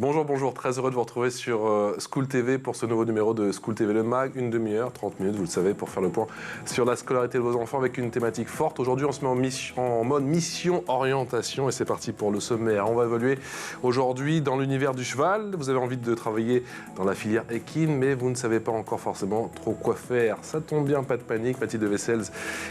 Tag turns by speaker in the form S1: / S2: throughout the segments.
S1: Bonjour, bonjour, très heureux de vous retrouver sur School TV pour ce nouveau numéro de School TV Le Mag, une demi-heure, 30 minutes, vous le savez, pour faire le point sur la scolarité de vos enfants avec une thématique forte. Aujourd'hui, on se met en mode mission-orientation et c'est parti pour le sommaire. On va évoluer aujourd'hui dans l'univers du cheval. Vous avez envie de travailler dans la filière équine, mais vous ne savez pas encore forcément trop quoi faire. Ça tombe bien, pas de panique, Mathilde Wessels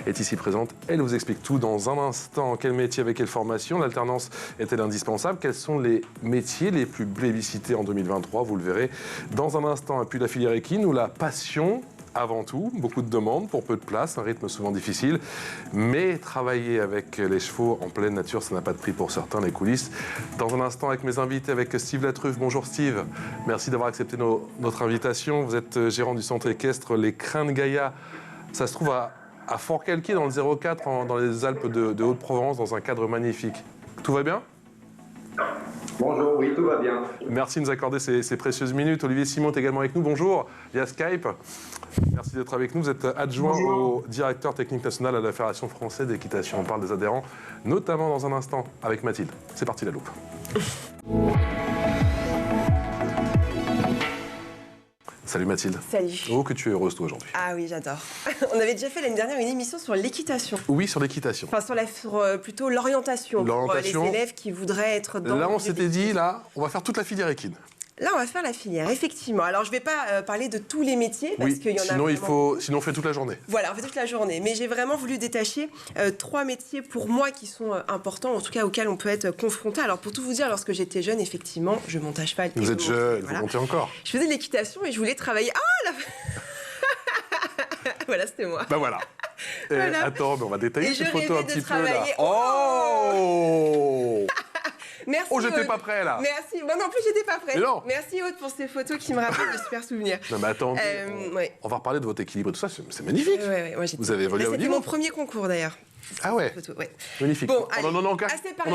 S1: est ici présente. Elle vous explique tout dans un instant. Quel métier avec quelle formation? L'alternance est-elle indispensable? Quels sont les métiers les plus plébiscités en 2023? Vous le verrez dans un instant. Et puis la filière équine ou la passion avant tout, beaucoup de demandes pour peu de place, un rythme souvent difficile, mais travailler avec les chevaux en pleine nature, ça n'a pas de prix pour certains, les coulisses. Dans un instant avec mes invités, avec Steve Latruffe. Bonjour Steve, merci d'avoir accepté notre invitation. Vous êtes gérant du centre équestre Les Crins de Gaïa. Ça se trouve à Fort-Calquier, dans le 04, dans les Alpes de Haute-Provence, dans un cadre magnifique. Tout va bien ?
S2: Bonjour, oui, tout va bien.
S1: Merci de nous accorder ces précieuses minutes. Olivier Simon est également avec nous. Bonjour, via Skype. Merci d'être avec nous. Vous êtes adjoint au directeur technique national à la Fédération française d'équitation. On parle des adhérents, notamment dans un instant avec Mathilde. C'est parti la loupe. Salut Mathilde.
S3: Salut.
S1: Oh, que tu es heureuse toi aujourd'hui.
S3: Ah oui, j'adore. On avait déjà fait l'année dernière une émission sur l'équitation.
S1: Oui, sur l'équitation.
S3: Enfin, sur plutôt l'orientation pour les élèves qui voudraient être dans...
S1: Là, on s'était dit, là, on va faire toute la filière équine.
S3: Là, on va faire la filière, effectivement. Alors, je ne vais pas parler de tous les métiers, parce qu'il y en a vraiment...
S1: Sinon, on fait toute la journée.
S3: Voilà, on fait toute la journée. Mais j'ai vraiment voulu détacher 3 métiers, pour moi, qui sont importants, en tout cas, auxquels on peut être confronté. Alors, pour tout vous dire, lorsque j'étais jeune, effectivement, je monte à cheval.
S1: Vous êtes jeune, voilà. Vous montez encore.
S3: Je faisais de l'équitation et je voulais travailler... Ah, là Voilà, c'était moi.
S1: Ben voilà. Voilà. Attends, mais on va détailler cette photo un petit peu, là.
S3: Oh Merci.
S1: Oh, j'étais pas prêt là.
S3: Merci. Bon, non, en plus, j'étais pas prêt.
S1: Non.
S3: Merci Aude pour ces photos qui me rappellent de super souvenirs.
S1: Non, mais attends, on va reparler de votre équilibre et tout ça, c'est magnifique.
S3: Ouais,
S1: vous avez évolué au niveau.
S3: C'était mon premier concours d'ailleurs.
S1: Ah ouais, magnifique. Bon, on en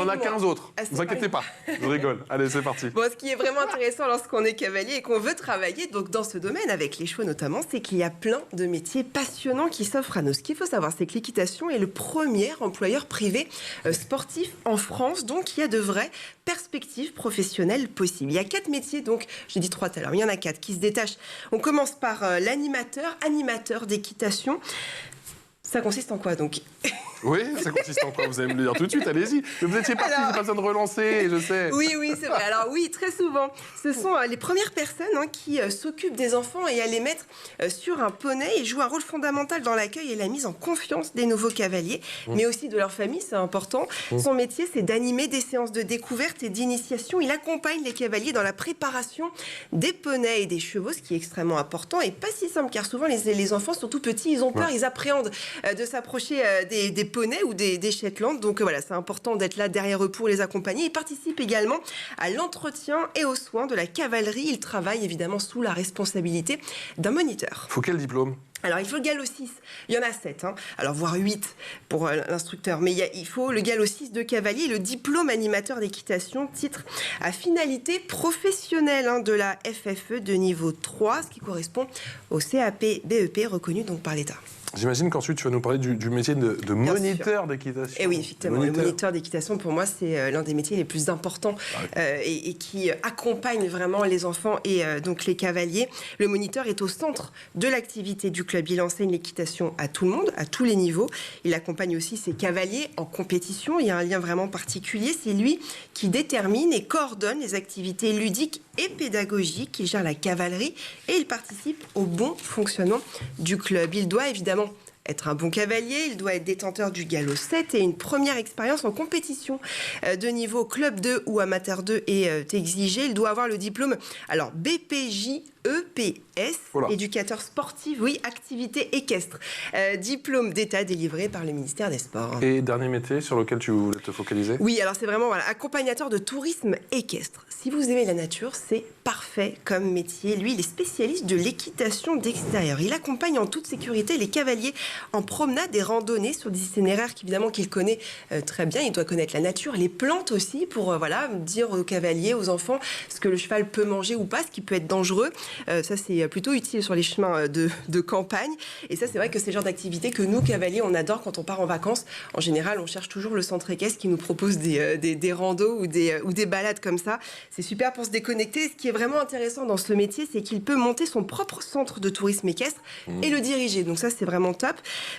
S1: a 15 autres. Ne vous inquiétez pas, je rigole. Allez, c'est parti.
S3: Bon, ce qui est vraiment intéressant lorsqu'on est cavalier et qu'on veut travailler donc dans ce domaine, avec les chevaux notamment, c'est qu'il y a plein de métiers passionnants qui s'offrent à nous. Ce qu'il faut savoir, c'est que l'équitation est le premier employeur privé sportif en France, donc il y a de vraies perspectives professionnelles possibles. Il y a 4 métiers, donc j'ai dit 3 tout à l'heure, il y en a 4 qui se détachent. On commence par animateur d'équitation. Ça consiste en quoi donc?
S1: Oui, ça consiste en quoi? Vous allez me le dire tout de suite, allez-y. Mais vous étiez parti, j'ai pas besoin de relancer, je sais.
S3: Oui, c'est vrai. Alors oui, très souvent, ce sont les premières personnes qui s'occupent des enfants et à les mettre sur un poney. Ils jouent un rôle fondamental dans l'accueil et la mise en confiance des nouveaux cavaliers, mais aussi de leur famille, c'est important. Son métier, c'est d'animer des séances de découverte et d'initiation. Il accompagne les cavaliers dans la préparation des poneys et des chevaux, ce qui est extrêmement important et pas si simple, car souvent les enfants sont tout petits, ils ont peur, ils appréhendent de s'approcher des poneys ou des Shetland. Donc voilà, c'est important d'être là derrière eux pour les accompagner. Ils participent également à l'entretien et aux soins de la cavalerie. Ils travaillent évidemment sous la responsabilité d'un moniteur.
S1: Faut quel diplôme?
S3: Alors, il faut le galop 6. Il y en a 7, alors voire 8 pour l'instructeur. Mais il faut le galop 6 de cavalier, le diplôme animateur d'équitation, titre à finalité professionnelle de la FFE de niveau 3, ce qui correspond au CAP BEP reconnu donc par l'État.
S1: J'imagine qu'ensuite tu vas nous parler du métier de moniteur d'équitation.
S3: Et oui, effectivement, le moniteur d'équitation, pour moi, c'est l'un des métiers les plus importants et qui accompagne vraiment les enfants et donc les cavaliers. Le moniteur est au centre de l'activité du club. Il enseigne l'équitation à tout le monde, à tous les niveaux. Il accompagne aussi ses cavaliers en compétition. Il y a un lien vraiment particulier. C'est lui qui détermine et coordonne les activités ludiques et pédagogiques. Il gère la cavalerie et il participe au bon fonctionnement du club. Il doit évidemment être un bon cavalier, il doit être détenteur du galop 7 et une première expérience en compétition de niveau club 2 ou amateur 2 est exigée. Il doit avoir le diplôme BPJ EPS, éducateur sportif, activité équestre. Diplôme d'État délivré par le ministère des Sports.
S1: Et dernier métier sur lequel tu voulais te focaliser?
S3: Oui, alors c'est vraiment accompagnateur de tourisme équestre. Si vous aimez la nature, c'est parfait comme métier. Lui, il est spécialiste de l'équitation d'extérieur. Il accompagne en toute sécurité les cavaliers en promenade et randonnée sur des itinéraires évidemment qu'il connaît très bien. Il doit connaître la nature, les plantes aussi pour dire aux cavaliers, aux enfants ce que le cheval peut manger ou pas, ce qui peut être dangereux. Ça, c'est plutôt utile sur les chemins de campagne. Et ça, c'est vrai que c'est le genre d'activité que nous, cavaliers, on adore quand on part en vacances. En général, on cherche toujours le centre équestre qui nous propose des randos ou des balades comme ça. C'est super pour se déconnecter. Ce qui est vraiment intéressant dans ce métier, c'est qu'il peut monter son propre centre de tourisme équestre et le diriger. Donc ça, c'est vraiment top.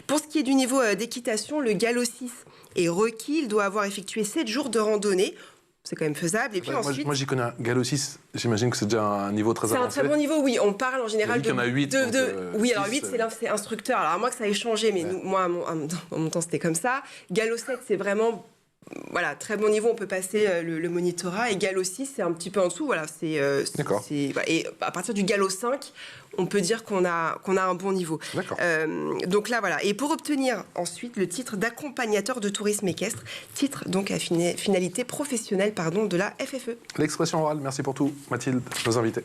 S3: Pour ce qui est du niveau d'équitation, le galop 6 est requis. Il doit avoir effectué 7 jours de randonnée. C'est quand même faisable. Et puis ensuite...
S1: Moi, j'y connais un galop 6. J'imagine que c'est déjà un niveau très avancé.
S3: C'est un très bon niveau, oui. On parle en général
S1: de... Il y en a 8.
S3: Oui, alors 8, c'est instructeur. Alors, à moins que ça ait changé, mais moi, à mon temps, c'était comme ça. Galop 7, c'est vraiment... Voilà, très bon niveau, on peut passer le monitorat. Et galop 6, c'est un petit peu en dessous. Voilà,
S1: D'accord.
S3: Et à partir du galop 5, on peut dire qu'on a un bon niveau.
S1: D'accord.
S3: Donc là, voilà. Et pour obtenir ensuite le titre d'accompagnateur de tourisme équestre, titre donc à finalité professionnelle de la FFE.
S1: L'expression orale, merci pour tout. Mathilde, nos invités.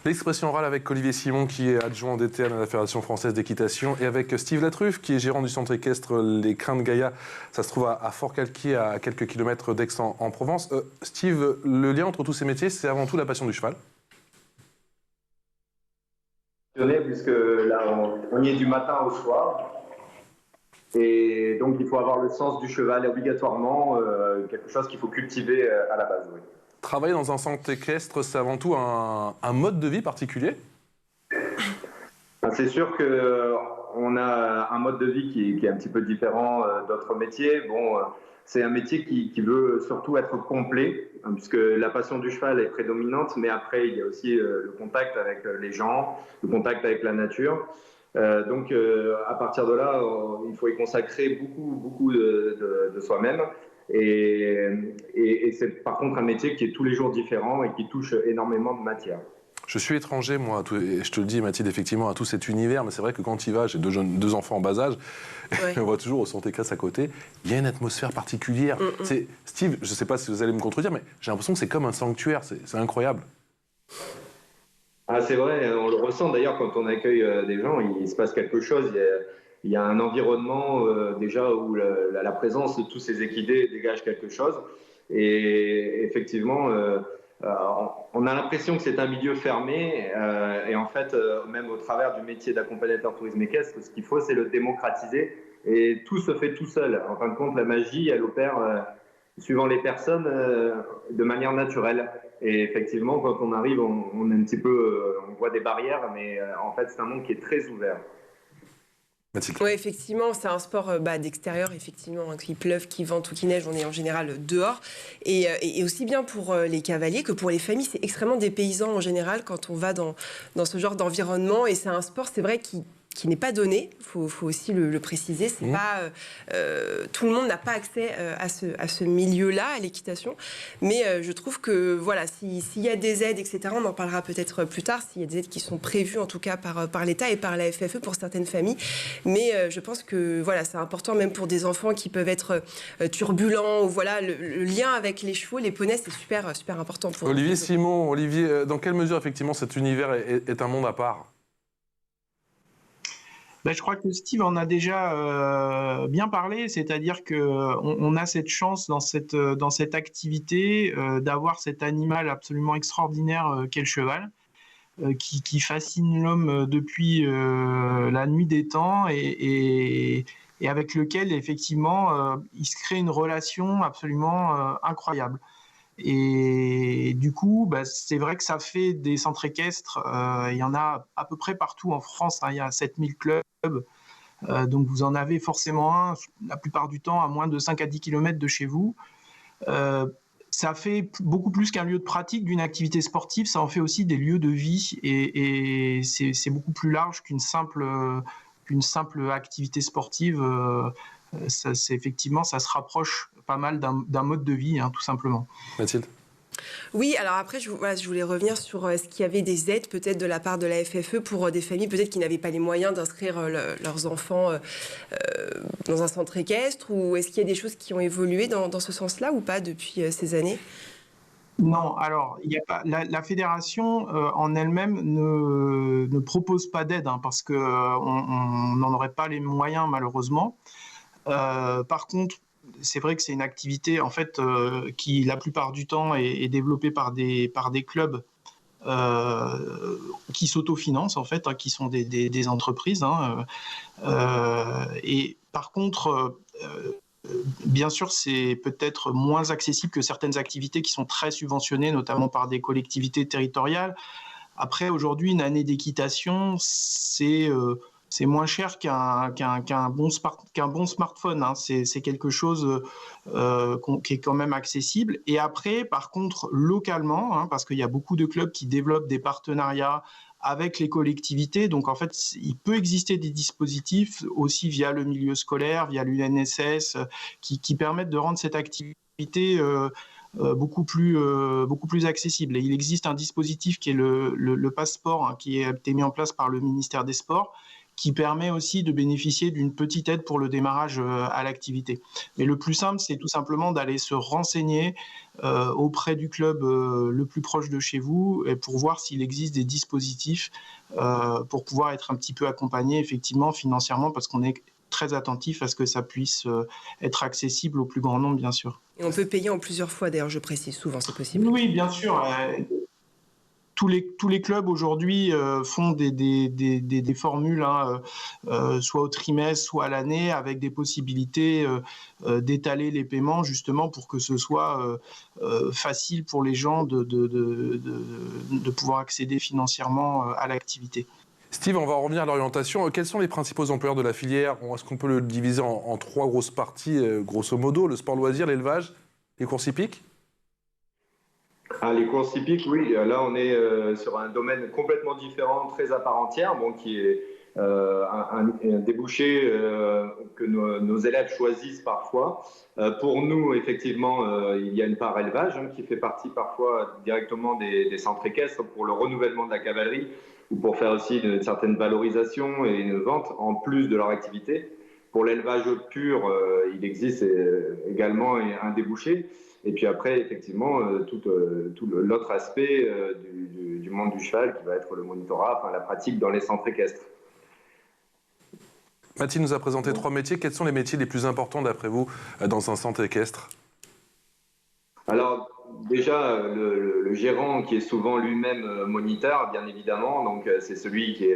S1: L'expression orale avec Olivier Simon, qui est adjoint DTN à la Fédération française d'équitation, et avec Steve Latruffe, qui est gérant du centre équestre Les Crins de Gaïa. Ça se trouve à Fort-Calquier, à quelques kilomètres d'Aix-en-Provence. Steve, le lien entre tous ces métiers, c'est avant tout la passion du cheval.
S2: Puisque là, on y est du matin au soir. Et donc, il faut avoir le sens du cheval, obligatoirement, quelque chose qu'il faut cultiver à la base. Oui.
S1: Travailler dans un centre équestre, c'est avant tout un mode de vie particulier?
S2: C'est sûr qu'on a un mode de vie qui est un petit peu différent d'autres métiers. Bon, c'est un métier qui veut surtout être complet, puisque la passion du cheval est prédominante, mais après, il y a aussi le contact avec les gens, le contact avec la nature. Donc, à partir de là, il faut y consacrer beaucoup de soi-même. Et c'est par contre un métier qui est tous les jours différent et qui touche énormément de matière.
S1: Je suis étranger, moi, et je te le dis, Mathilde, effectivement, à tout cet univers, mais c'est vrai que quand tu y vas, j'ai deux enfants en bas âge, ouais. On voit toujours au centre équestre à côté, il y a une atmosphère particulière. Steve, je ne sais pas si vous allez me contredire, mais j'ai l'impression que c'est comme un sanctuaire, c'est incroyable.
S2: Ah, c'est vrai, on le ressent d'ailleurs quand on accueille des gens, il se passe quelque chose. Il y a un environnement déjà où la présence de tous ces équidés dégage quelque chose. Et effectivement, on a l'impression que c'est un milieu fermé. Et en fait, même au travers du métier d'accompagnateur tourisme équestre, ce qu'il faut, c'est le démocratiser. Et tout se fait tout seul. En fin de compte, la magie, elle opère suivant les personnes de manière naturelle. Et effectivement, quand on arrive, on est un petit peu, on voit des barrières, mais en fait, c'est un monde qui est très ouvert.
S3: Oui, effectivement, c'est un sport d'extérieur, effectivement, qu'il pleuve, qu'il vente ou qu'il neige, on est en général dehors. Et aussi bien pour les cavaliers que pour les familles, c'est extrêmement dépaysant en général quand on va dans ce genre d'environnement. Et c'est un sport, c'est vrai, qui n'est pas donné, faut aussi le préciser. C'est pas, tout le monde n'a pas accès à ce milieu-là, à l'équitation. Mais je trouve que voilà, s'il y a des aides, etc., on en parlera peut-être plus tard, s'il y a des aides qui sont prévues en tout cas par l'État et par la FFE pour certaines familles. Mais je pense que voilà, c'est important même pour des enfants qui peuvent être turbulents. Ou voilà, le lien avec les chevaux, les poneys, c'est super important pour
S1: Olivier Simon, dans quelle mesure effectivement cet univers est un monde à part?
S4: Je crois que Steve en a déjà bien parlé, c'est-à-dire qu'on a cette chance dans cette activité d'avoir cet animal absolument extraordinaire qu'est le cheval, qui fascine l'homme depuis la nuit des temps et avec lequel, effectivement, il se crée une relation absolument incroyable. Et du coup, c'est vrai que ça fait des centres équestres. Il y en a à peu près partout en France. Il y a 7000 clubs. Donc vous en avez forcément un, la plupart du temps, à moins de 5 à 10 km de chez vous. Ça fait beaucoup plus qu'un lieu de pratique d'une activité sportive. Ça en fait aussi des lieux de vie. Et c'est beaucoup plus large qu'une simple activité sportive. Effectivement, ça se rapproche pas mal d'un mode de vie, tout simplement.
S1: Mathilde?
S3: Oui, alors après, je voulais revenir sur est-ce qu'il y avait des aides peut-être de la part de la FFE pour des familles peut-être qui n'avaient pas les moyens d'inscrire leurs enfants dans un centre équestre, ou est-ce qu'il y a des choses qui ont évolué dans ce sens-là ou pas depuis ces années?
S4: Non, alors il y a pas, la fédération en elle-même ne propose pas d'aide parce qu'on n'en aurait pas les moyens malheureusement. Par contre, c'est vrai que c'est une activité en fait qui la plupart du temps est développée par des clubs qui s'autofinancent en fait, hein, qui sont des entreprises. Hein, et par contre, bien sûr, c'est peut-être moins accessible que certaines activités qui sont très subventionnées, notamment par des collectivités territoriales. Après, aujourd'hui, une année d'équitation, c'est moins cher qu'un bon smartphone. Hein. C'est quelque chose qui est quand même accessible. Et après, par contre, localement, hein, parce qu'il y a beaucoup de clubs qui développent des partenariats avec les collectivités. Donc, en fait, il peut exister des dispositifs aussi via le milieu scolaire, via l'UNSS, qui permettent de rendre cette activité beaucoup plus accessible. Et il existe un dispositif qui est le passeport, hein, qui a été mis en place par le ministère des Sports, qui permet aussi de bénéficier d'une petite aide pour le démarrage à l'activité. Mais le plus simple, c'est tout simplement d'aller se renseigner auprès du club le plus proche de chez vous et pour voir s'il existe des dispositifs pour pouvoir être un petit peu accompagné effectivement financièrement, parce qu'on est très attentif à ce que ça puisse être accessible au plus grand nombre, bien sûr.
S3: Et on peut payer en plusieurs fois, d'ailleurs, je précise, souvent c'est possible.
S4: Oui, bien sûr. Tous les clubs aujourd'hui font des formules, hein, soit au trimestre, soit à l'année, avec des possibilités d'étaler les paiements, justement pour que ce soit facile pour les gens de pouvoir accéder financièrement à l'activité.
S1: Steve, on va revenir à l'orientation. Quels sont les principaux employeurs de la filière? Est-ce qu'on peut le diviser en trois grosses parties, grosso modo? Le sport-loisir, l'élevage, les courses hippiques?
S2: Les courses hippiques, oui. Là, on est sur un domaine complètement différent, très à part entière, bon, qui est un débouché que nos élèves choisissent parfois. Pour nous, effectivement, il y a une part élevage qui fait partie parfois directement des centres équestres pour le renouvellement de la cavalerie ou pour faire aussi une certaine valorisation et une vente en plus de leur activité. Pour l'élevage pur, il existe également un débouché. Et puis après, effectivement, tout l'autre aspect du monde du cheval qui va être le monitorat, enfin la pratique dans les centres équestres.
S1: Mathilde nous a présenté 3 métiers. Quels sont les métiers les plus importants d'après vous dans un centre équestre?
S2: Alors déjà, le gérant qui est souvent lui-même moniteur, bien évidemment, donc c'est celui qui est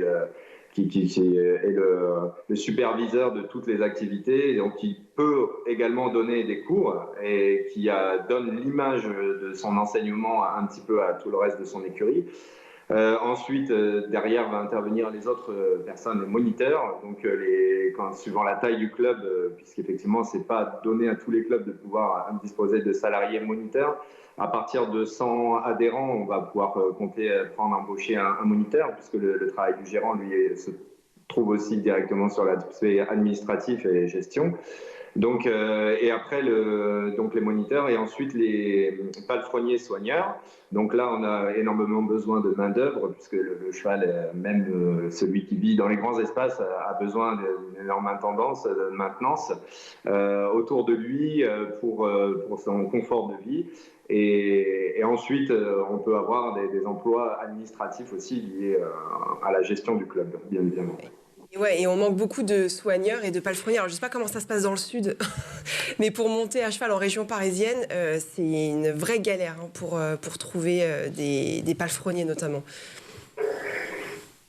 S2: le superviseur de toutes les activités, donc qui peut également donner des cours et qui donne l'image de son enseignement un petit peu à tout le reste de son écurie. Ensuite, derrière va intervenir les autres personnes, les moniteurs, donc suivant la taille du club, puisqu'effectivement c'est pas donné à tous les clubs de pouvoir disposer de salariés moniteurs. À partir de 100 adhérents, on va pouvoir embaucher un moniteur, puisque le travail du gérant, lui, se trouve aussi directement sur l'aspect administratif et gestion. Donc, et après, donc les moniteurs et ensuite les palefreniers soigneurs. Donc là, on a énormément besoin de main-d'œuvre, puisque le cheval, même celui qui vit dans les grands espaces, a besoin d'une énorme intendance, de maintenance autour de lui pour son confort de vie. Et ensuite, on peut avoir des emplois administratifs aussi liés à la gestion du club, bien évidemment.
S3: Et on manque beaucoup de soigneurs et de palefreniers. Alors, je ne sais pas comment ça se passe dans le sud, mais pour monter à cheval en région parisienne, c'est une vraie galère pour trouver des palefreniers notamment.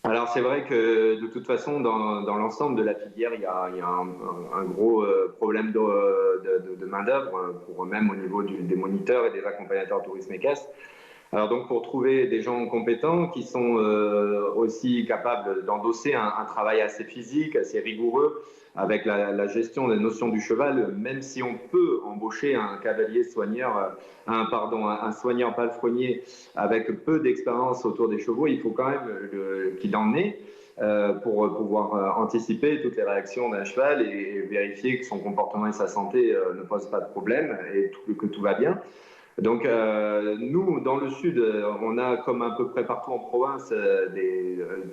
S2: Alors c'est vrai que de toute façon, dans l'ensemble de la filière, il y a un gros problème de main-d'œuvre, même au niveau des moniteurs et des accompagnateurs tourisme équestre. Alors donc pour trouver des gens compétents qui sont aussi capables d'endosser un travail assez physique, assez rigoureux, avec la gestion des notions du cheval, même si on peut embaucher un cavalier soigneur, un soigneur palefrenier avec peu d'expérience autour des chevaux, il faut quand même qu'il en ait pour pouvoir anticiper toutes les réactions d'un cheval et vérifier que son comportement et sa santé ne posent pas de problème et que tout va bien. Donc, nous, dans le sud, on a, comme à peu près partout en province,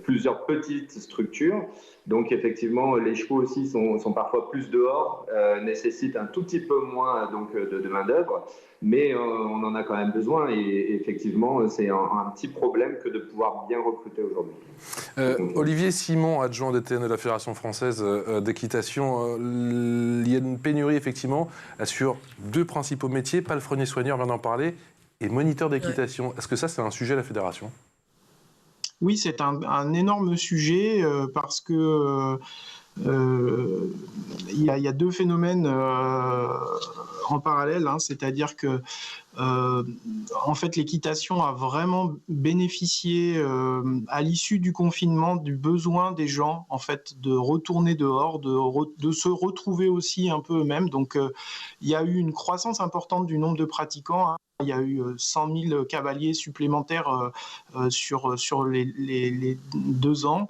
S2: plusieurs petites structures. Donc, effectivement, les chevaux aussi sont parfois plus dehors, nécessitent un tout petit peu moins donc, de main-d'œuvre, mais on en a quand même besoin. Et effectivement, c'est un petit problème que de pouvoir bien recruter aujourd'hui.
S1: Olivier Simon, adjoint DTN de la Fédération française d'équitation, il y a une pénurie effectivement sur deux principaux métiers, palefrenier-soigneur, vient d'en parler, et moniteur d'équitation. Est-ce que ça, c'est un sujet à la Fédération ?
S4: Oui, c'est un énorme sujet parce que il y a deux phénomènes en parallèle, hein, c'est-à-dire que en fait, l'équitation a vraiment bénéficié à l'issue du confinement du besoin des gens en fait de retourner dehors, de se retrouver aussi un peu eux-mêmes. Donc, il y a eu une croissance importante du nombre de pratiquants. Hein. Il y a eu 100 000 cavaliers supplémentaires sur les 2 ans.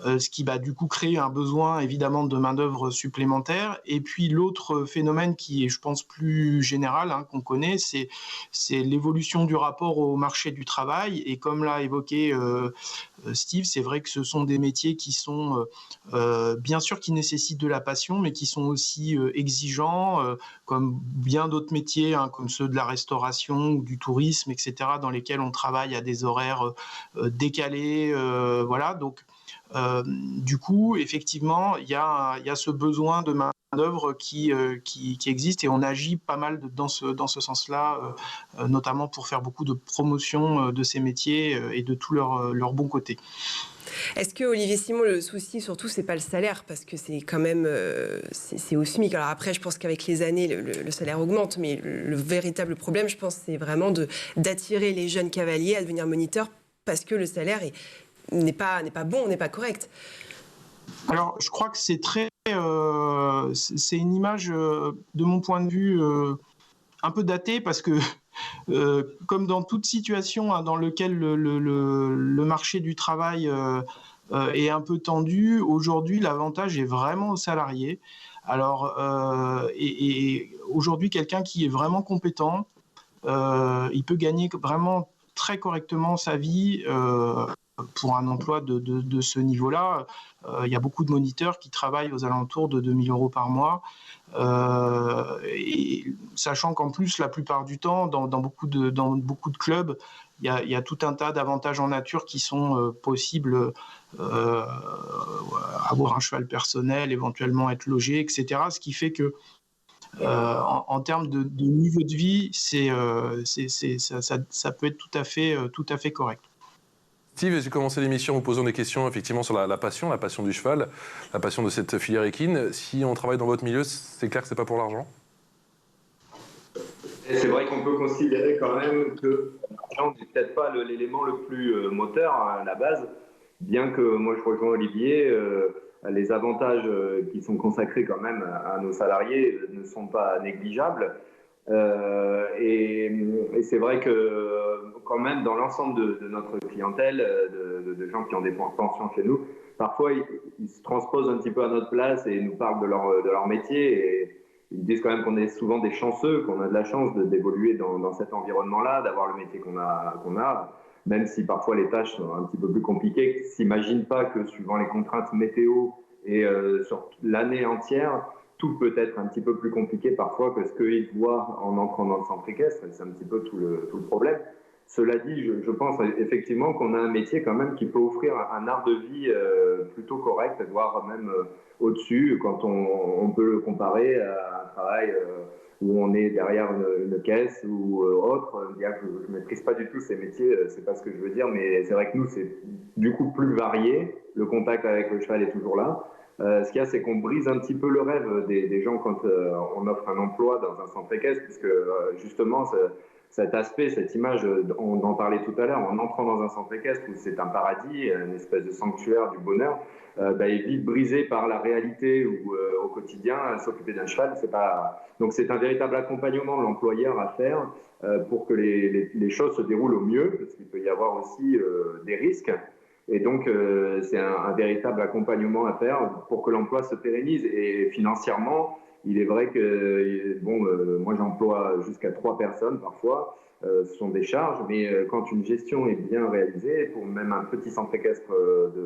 S4: Ce qui va du coup créer un besoin évidemment de main-d'œuvre supplémentaire. Et puis l'autre phénomène qui est, je pense, plus général, hein, qu'on connaît, c'est l'évolution du rapport au marché du travail. Et comme l'a évoqué Steve, c'est vrai que ce sont des métiers qui sont bien sûr qui nécessitent de la passion, mais qui sont aussi exigeants, comme bien d'autres métiers, hein, comme ceux de la restauration ou du tourisme, etc., dans lesquels on travaille à des horaires décalés. Voilà, donc du coup, effectivement, il y a ce besoin de main-d'œuvre qui existe et on agit pas mal dans ce sens-là, notamment pour faire beaucoup de promotion de ces métiers et de tous leurs bons côtés.
S3: Est-ce que, Olivier Simon, le souci surtout, c'est pas le salaire, parce que c'est quand même c'est au SMIC. Alors après, je pense qu'avec les années, le salaire augmente, mais le véritable problème, je pense, c'est vraiment d'attirer les jeunes cavaliers à devenir moniteurs, parce que le salaire n'est pas bon, n'est pas correct.
S4: Alors, je crois que c'est c'est une image, de mon point de vue, un peu datée, parce que comme dans toute situation, hein, dans laquelle le marché du travail est un peu tendu, aujourd'hui, l'avantage est vraiment aux salariés. Alors, et aujourd'hui, quelqu'un qui est vraiment compétent, il peut gagner vraiment très correctement sa vie pour un emploi de ce niveau-là. Il y a beaucoup de moniteurs qui travaillent aux alentours de 2 000 € par mois. Et sachant qu'en plus, la plupart du temps, dans beaucoup de clubs, il y a tout un tas d'avantages en nature qui sont possibles. Avoir un cheval personnel, éventuellement être logé, etc. Ce qui fait que en termes de niveau de vie, ça peut être tout à fait correct.
S1: Steve, j'ai commencé l'émission en vous posant des questions effectivement sur la passion du cheval, la passion de cette filière équine. Si on travaille dans votre milieu, c'est clair que c'est pas pour l'argent ?
S2: Et c'est vrai qu'on peut considérer quand même que l'argent n'est peut-être pas l'élément le plus moteur à la base, bien que moi je rejoins Olivier, les avantages qui sont consacrés quand même à nos salariés ne sont pas négligeables. Et c'est vrai que quand même dans l'ensemble de notre clientèle, de gens qui ont des pensions chez nous, parfois ils se transposent un petit peu à notre place et nous parlent de leur métier, et ils disent quand même qu'on est souvent des chanceux, qu'on a de la chance d'évoluer dans cet environnement-là, d'avoir le métier qu'on a, même si parfois les tâches sont un petit peu plus compliquées. Ils ne s'imaginent pas que suivant les contraintes météo et sur l'année entière, tout peut être un petit peu plus compliqué parfois que ce qu'ils voient en entrant dans le centre équestre. C'est un petit peu tout le problème. Cela dit, je pense effectivement qu'on a un métier quand même qui peut offrir un art de vie plutôt correct, voire même au-dessus, quand on peut le comparer à un travail où on est derrière une caisse ou autre. Je ne maîtrise pas du tout ces métiers, c'est pas ce que je veux dire, mais c'est vrai que nous, c'est du coup plus varié. Le contact avec le cheval est toujours là. Ce qu'il y a, c'est qu'on brise un petit peu le rêve des gens quand on offre un emploi dans un centre équestre, puisque justement, cet aspect, cette image, on en parlait tout à l'heure, en entrant dans un centre équestre où c'est un paradis, une espèce de sanctuaire du bonheur, est vite brisé par la réalité où au quotidien, s'occuper d'un cheval, c'est pas. Donc c'est un véritable accompagnement de l'employeur à faire pour que les choses se déroulent au mieux, parce qu'il peut y avoir aussi des risques. Et donc, c'est un véritable accompagnement à faire pour que l'emploi se pérennise. Et financièrement, Il est vrai que, moi j'emploie jusqu'à 3 personnes parfois, ce sont des charges, mais quand une gestion est bien réalisée, pour même un petit centre équestre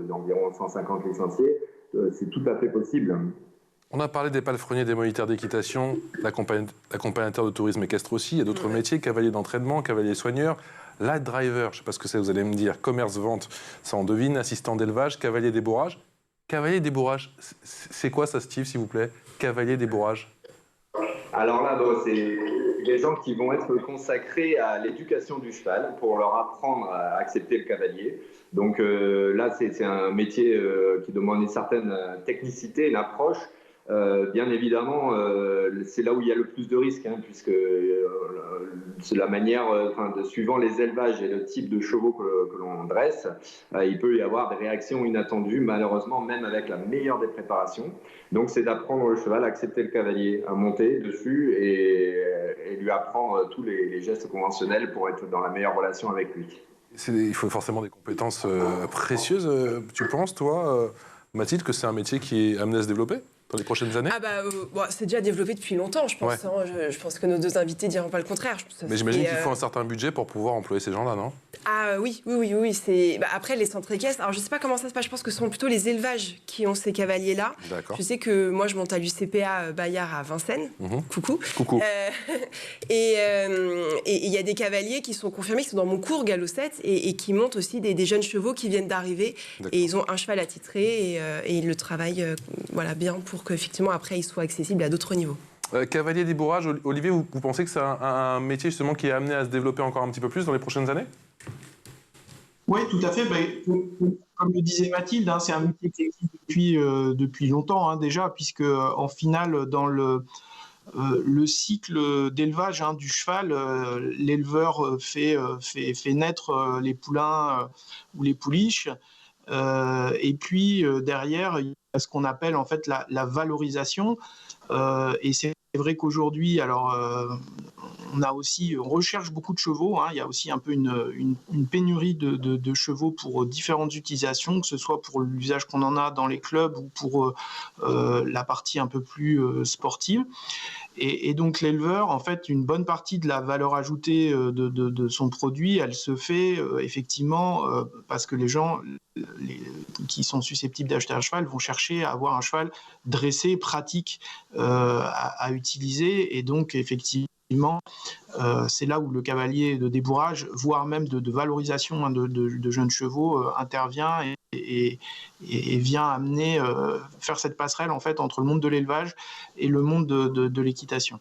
S2: d'environ 150 licenciés, c'est tout à fait possible.
S1: On a parlé des palefreniers, des moniteurs d'équitation, l'accompagnateur de tourisme équestre aussi, il y a d'autres métiers, cavalier d'entraînement, cavalier soigneur, light driver, je ne sais pas ce que c'est, vous allez me dire, commerce-vente, ça on devine, assistant d'élevage, cavalier débourrage. Cavalier débourrage, c'est quoi ça, Steve, s'il vous plaît? Cavalier débourrage.
S2: Alors là, c'est des gens qui vont être consacrés à l'éducation du cheval pour leur apprendre à accepter le cavalier. Donc là, c'est un métier qui demande une certaine technicité, une approche. Bien évidemment, c'est là où il y a le plus de risques, puisque c'est la manière, suivant les élevages et le type de chevaux que l'on dresse, il peut y avoir des réactions inattendues, malheureusement, même avec la meilleure des préparations. Donc c'est d'apprendre le cheval à accepter le cavalier, à monter dessus et lui apprendre tous les gestes conventionnels pour être dans la meilleure relation avec lui.
S1: Il faut forcément des compétences précieuses. Tu penses, toi, Mathilde, que c'est un métier qui est amené à se développer dans les prochaines années?
S3: C'est déjà développé depuis longtemps, je pense.
S1: Ouais.
S3: Je pense que nos deux invités diront pas le contraire.
S1: Mais j'imagine qu'il faut un certain budget pour pouvoir employer ces gens-là, non?
S3: Ah oui. Après, les centres équestres, alors je sais pas comment ça se passe, je pense que ce sont plutôt les élevages qui ont ces cavaliers-là.
S1: D'accord.
S3: Je sais que moi, je monte à l'UCPA Bayard à Vincennes. Coucou. Et il y a des cavaliers qui sont confirmés, qui sont dans mon cours Galop 7 et qui montent aussi des jeunes chevaux qui viennent d'arriver. Et ils ont un cheval attitré et ils le travaillent bien pour qu'effectivement, après, ils soient accessibles à d'autres niveaux.
S1: Cavalier débourrage, Olivier, vous pensez que c'est un métier justement qui est amené à se développer encore un petit peu plus dans les prochaines années?
S4: Oui, tout à fait. Comme le disait Mathilde, c'est un métier qui existe depuis longtemps déjà, puisque en finale, dans le cycle d'élevage du cheval, l'éleveur fait naître les poulains ou les pouliches. Et puis derrière, il y a ce qu'on appelle en fait la valorisation. Et c'est vrai qu'aujourd'hui, on recherche beaucoup de chevaux. Il y a aussi un peu une pénurie de chevaux pour différentes utilisations, que ce soit pour l'usage qu'on en a dans les clubs ou pour la partie un peu plus sportive. Et donc l'éleveur, en fait, une bonne partie de la valeur ajoutée de son produit, elle se fait effectivement parce que les gens qui sont susceptibles d'acheter un cheval vont chercher à avoir un cheval dressé, pratique à utiliser. Et donc effectivement, c'est là où le cavalier de débourrage, voire même de valorisation de jeunes chevaux, intervient et vient amener, faire cette passerelle en fait entre le monde de l'élevage et le monde de l'équitation.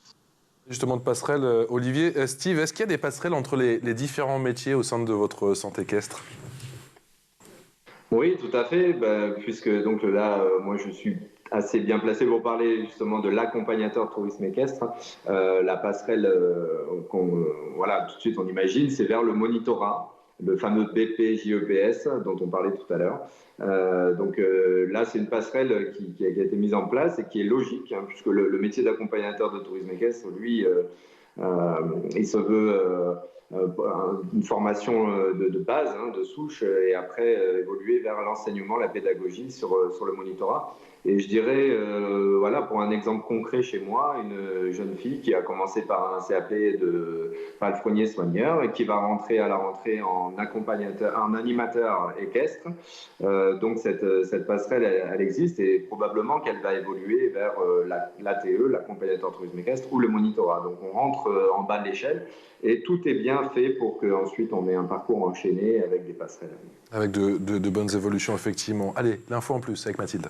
S1: Justement de passerelle, Olivier, Steve, est-ce qu'il y a des passerelles entre les différents métiers au sein de votre centre équestre?
S2: Oui, tout à fait, puisque donc là, moi je suis assez bien placé pour parler justement de l'accompagnateur tourisme équestre. La passerelle, tout de suite on imagine, c'est vers le monitorat, le fameux BPJEPS dont on parlait tout à l'heure. Là, c'est une passerelle qui a été mise en place et qui est logique, puisque le métier d'accompagnateur de tourisme équestre, lui, il se veut une formation de base, de souche, et après évoluer vers l'enseignement, la pédagogie sur le monitorat. Et je dirais, pour un exemple concret chez moi, une jeune fille qui a commencé par un CAP de palefrenier soigneur et qui va rentrer à la rentrée en animateur équestre. Donc cette passerelle, elle existe et probablement qu'elle va évoluer vers l'ATE, l'accompagnateur tourisme équestre, ou le monitorat. Donc on rentre en bas de l'échelle et tout est bien fait pour qu'ensuite on ait un parcours enchaîné avec des passerelles.
S1: Avec de bonnes évolutions, effectivement. Allez, l'info en plus avec Mathilde.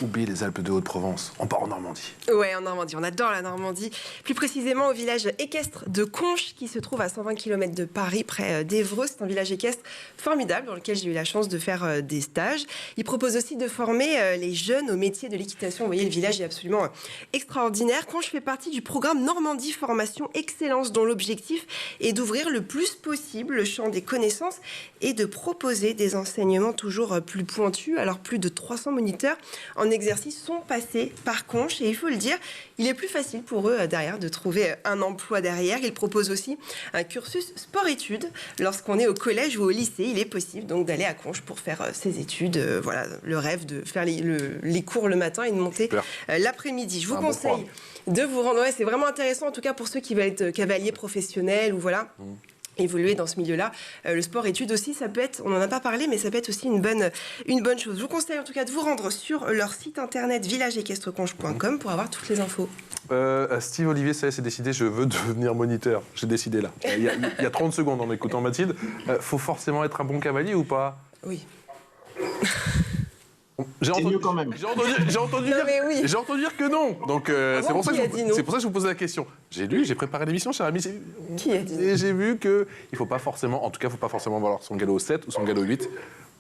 S1: Oubliez les Alpes de Haute-Provence, on part en Normandie.
S3: Ouais, en Normandie, on adore la Normandie. Plus précisément au village équestre de Conches, qui se trouve à 120 km de Paris, près d'Évreux. C'est un village équestre formidable dans lequel j'ai eu la chance de faire des stages. Il propose aussi de former les jeunes au métier de l'équitation. Vous voyez, le village est absolument extraordinaire. Conches fait partie du programme Normandie Formation Excellence, dont l'objectif est d'ouvrir le plus possible le champ des connaissances et de proposer des enseignements toujours plus pointus. Alors, plus de 300 moniteurs en en exercice sont passés par Conches. Et il faut le dire, il est plus facile pour eux derrière de trouver un emploi derrière. Ils proposent aussi un cursus sport-études. Lorsqu'on est au collège ou au lycée, il est possible donc d'aller à Conches pour faire ses études. Voilà, le rêve de faire les cours le matin et de monter l'après-midi. Je vous conseille de vous rendre. Ouais, c'est vraiment intéressant, en tout cas pour ceux qui veulent être cavaliers professionnels ou voilà. Évoluer dans ce milieu-là. Le sport-études aussi, ça peut être, on n'en a pas parlé, mais ça peut être aussi une bonne chose. Je vous conseille en tout cas de vous rendre sur leur site internet villageéquestreconches.com pour avoir toutes les infos.
S1: Steve Olivier, ça y est, c'est décidé, je veux devenir moniteur. J'ai décidé là. Il y a 30 secondes en écoutant Mathilde. Faut forcément être un bon cavalier ou pas?
S3: Oui.
S4: C'est mieux quand même.
S1: J'ai entendu dire que non. Donc c'est pour ça que je vous pose la question. J'ai préparé l'émission, cher ami.
S3: Qui a dit non?
S1: Et j'ai vu que il faut pas forcément, en tout cas, faut pas forcément avoir son galop 7 ou son galop 8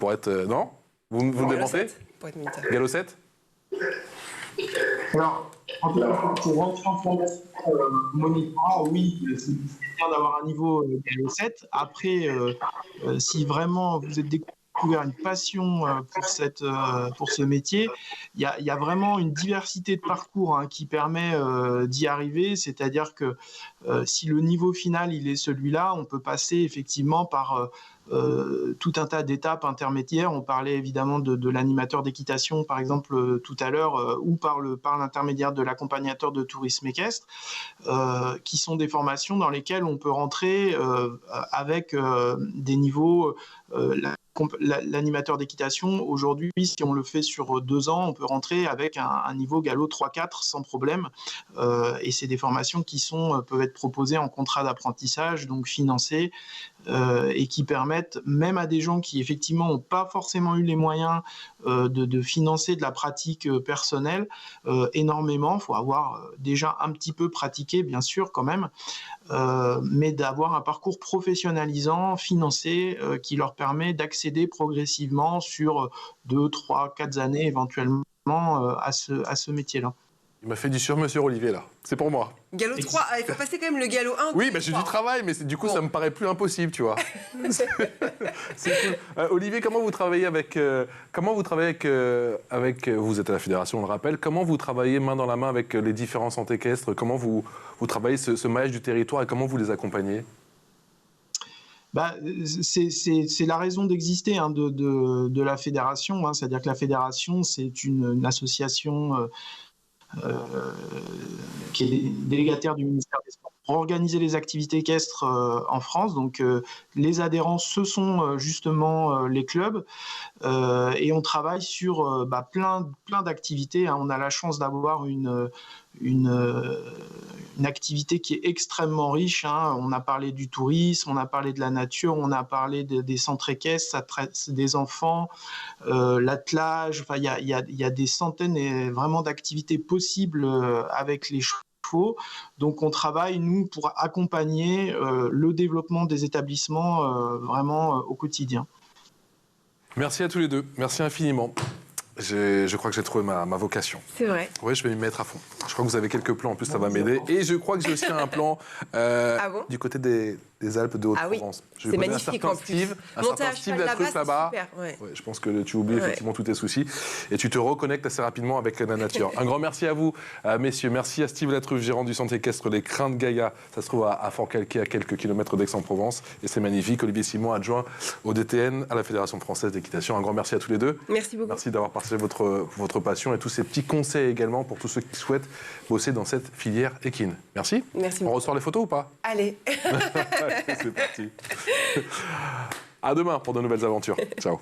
S1: pour être non. Vous me démentez?
S3: Pour être militaire.
S1: Galop 7?
S4: Alors, pour rentrer en formation moniteur, oui, c'est bien d'avoir un niveau galop 7. Après, si vraiment vous êtes découvert une passion pour ce métier, il y a vraiment une diversité de parcours qui permet d'y arriver. C'est-à-dire que si le niveau final il est celui-là, on peut passer effectivement par tout un tas d'étapes intermédiaires. On parlait évidemment de l'animateur d'équitation, par exemple, tout à l'heure, ou par l'intermédiaire de l'accompagnateur de tourisme équestre, qui sont des formations dans lesquelles on peut rentrer avec des niveaux. L'animateur d'équitation, aujourd'hui, si on le fait sur 2 ans, on peut rentrer avec un niveau galop 3-4 sans problème. Et c'est des formations qui peuvent être proposées en contrat d'apprentissage, donc financées, et qui permettent, même à des gens qui effectivement n'ont pas forcément eu les moyens de financer de la pratique personnelle, énormément. Il faut avoir déjà un petit peu pratiqué, bien sûr, quand même, mais d'avoir un parcours professionnalisant, financé, qui leur permet d'accéder progressivement sur 2, 3, 4 années éventuellement à ce métier-là.
S1: Il m'a fait du sur Monsieur Olivier là. C'est pour moi.
S3: Galop 3, il faut passer quand même le galop 1.
S1: Oui, j'ai du travail, mais du coup, ça me paraît plus impossible, tu vois. C'est cool. Olivier, comment vous travaillez avec... vous êtes à la fédération, on le rappelle. Comment vous travaillez main dans la main avec les différents centres équestres? Comment vous travaillez ce maillage du territoire et comment vous les accompagnez?
S4: C'est la raison d'exister de la fédération. C'est-à-dire que la fédération, c'est une association... qui est délégataire du ministère des Sports pour organiser les activités équestres en France. Donc les adhérents, ce sont justement les clubs et on travaille sur plein d'activités. On a la chance d'avoir une activité qui est extrêmement riche. On a parlé du tourisme, on a parlé de la nature, on a parlé des centres équestres, ça traite des enfants, l'attelage. Enfin, il y a des centaines vraiment d'activités possibles avec les chevaux. Donc, on travaille, nous, pour accompagner le développement des établissements vraiment au quotidien.
S1: Merci à tous les deux. Merci infiniment. Je crois que j'ai trouvé ma vocation.
S3: C'est vrai.
S1: Oui, je vais m'y mettre à fond. Je crois que vous avez quelques plans, en plus ça va m'aider. Et je crois que j'ai aussi un plan du côté des Alpes de Haute-Provence.
S3: Oui. C'est magnifique en plus.
S1: Un certain Steve Latruc là-bas.
S3: Ouais,
S1: je pense que tu oublies effectivement tous tes soucis et tu te reconnectes assez rapidement avec la nature. Un grand merci à vous, messieurs. Merci à Steve Latruc, gérant du centre équestre Les Crins de Gaïa. Ça se trouve à Fort-Calquier, à quelques kilomètres d'Aix-en-Provence. Et c'est magnifique. Olivier Simon, adjoint au DTN, à la Fédération française d'équitation. Un grand merci à tous les deux.
S3: Merci beaucoup.
S1: Merci d'avoir partagé votre passion et tous ces petits conseils également pour tous ceux qui souhaitent bosser dans cette filière équine. Merci.
S3: Merci beaucoup.
S1: On ressort les photos ou pas?
S3: Allez.
S1: C'est parti. À demain pour de nouvelles aventures. Ciao.